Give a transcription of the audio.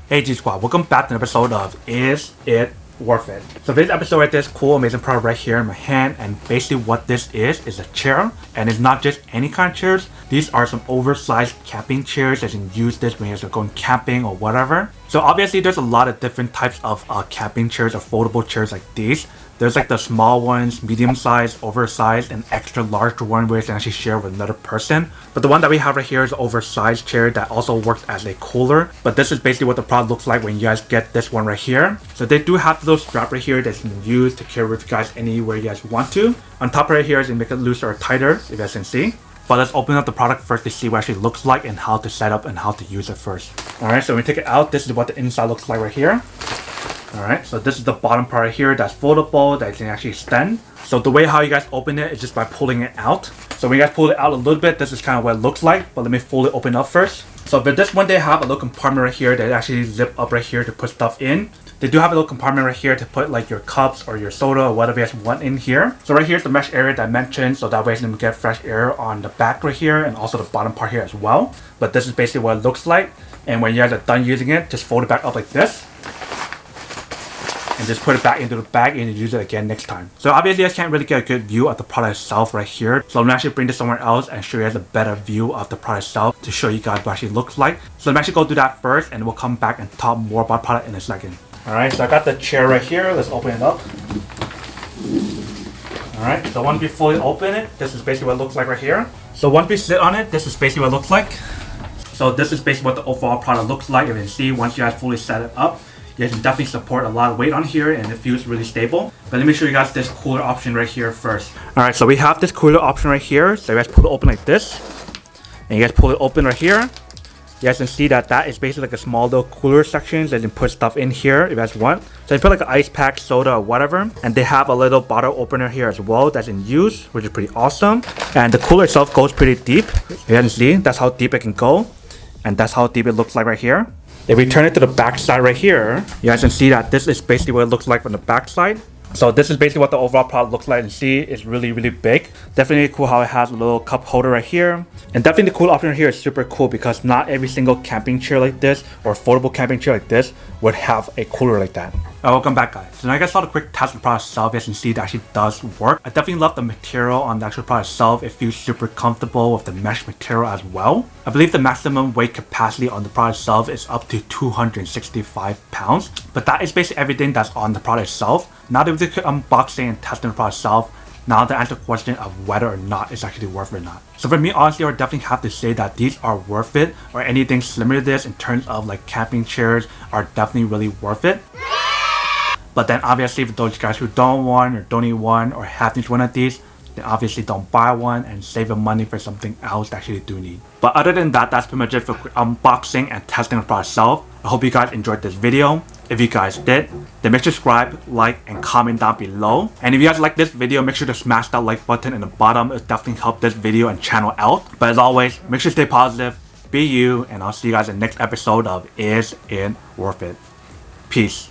Hey G Squad, welcome back to an episode of Is It Worth It? So this episode right there is cool, amazing product right here in my hand, and basically what this is a chair, and it's not just any kind of chairs. These are some oversized camping chairs that you can use this when you're going camping or whatever. So obviously there's a lot of different types of camping chairs or foldable chairs like these. There's like the small ones, medium size, oversized, and extra large one where you can actually share with another person. But the one that we have right here is an oversized chair that also works as a cooler. But this is basically what the product looks like when you guys get this one right here. So they do have the little strap right here that you can use to carry with you guys anywhere you guys want to. On top right here is to make it looser or tighter, if you guys can see. But let's open up the product first to see what it actually looks like and how to set up and how to use it first. Alright, so when we take it out, this is what the inside looks like right here. Alright, so this is the bottom part right here that's foldable, that you can actually extend. So the way how you guys open it is just by pulling it out. So when you guys pull it out a little bit, this is kind of what it looks like. But let me fully open up first. So for this one, they have a little compartment right here that actually zip up right here to put stuff in. They do have a little compartment right here to put like your cups or your soda or whatever you guys want in here. So right here is the mesh area that I mentioned, so that way you can get fresh air on the back right here and also the bottom part here as well. But this is basically what it looks like. And when you guys are done using it, just fold it back up like this. And just put it back into the bag and use it again next time. So obviously you guys can't really get a good view of the product itself right here. So I'm gonna actually bring this somewhere else and show you guys a better view of the product itself to show you guys what it actually looks like. So let me actually go do that first and we'll come back and talk more about the product in a second. Alright, so I got the chair right here. Let's open it up. Alright, so once we fully open it, this is basically what it looks like right here. So once we sit on it, this is basically what it looks like. So this is basically what the overall product looks like. If you can see, once you guys fully set it up, you guys can definitely support a lot of weight on here and it feels really stable. But let me show you guys this cooler option right here first. Alright, so we have this cooler option right here. So you guys pull it open like this. And you guys pull it open right here. You guys can see that is basically like a small little cooler section that you can put stuff in here if you guys want. So you put like an ice pack, soda, or whatever. And they have a little bottle opener here as well that's in use, which is pretty awesome. And the cooler itself goes pretty deep. You guys can see that's how deep it can go. And that's how deep it looks like right here. If we turn it to the back side right here, you guys can see that this is basically what it looks like from the back side. So this is basically what the overall product looks like, and see it's really big. Definitely cool how it has a little cup holder right here. And definitely the cool option here is super cool because not every single camping chair like this or foldable camping chair like this would have a cooler like that. Welcome back guys. So now you guys saw the quick test of the product itself. You guys can see it actually does work. I definitely love the material on the actual product itself. It feels super comfortable with the mesh material as well. I believe the maximum weight capacity on the product itself is up to 265 pounds. But that is basically everything that's on the product itself. Now that we did unboxing and testing the product itself, now to answer the question of whether or not it's actually worth it or not. So for me, honestly, I would definitely have to say that these are worth it, or anything similar to this in terms of like camping chairs are definitely really worth it. But then obviously for those guys who don't want or don't need one or have each one of these, then obviously don't buy one and save the money for something else that actually do need. But other than that, that's pretty much it for unboxing and testing the product itself. I hope you guys enjoyed this video. If you guys did, then make sure to subscribe, like, and comment down below. And if you guys like this video, make sure to smash that like button in the bottom. It'll definitely help this video and channel out. But as always, make sure to stay positive, be you, and I'll see you guys in the next episode of Is It Worth It? Peace.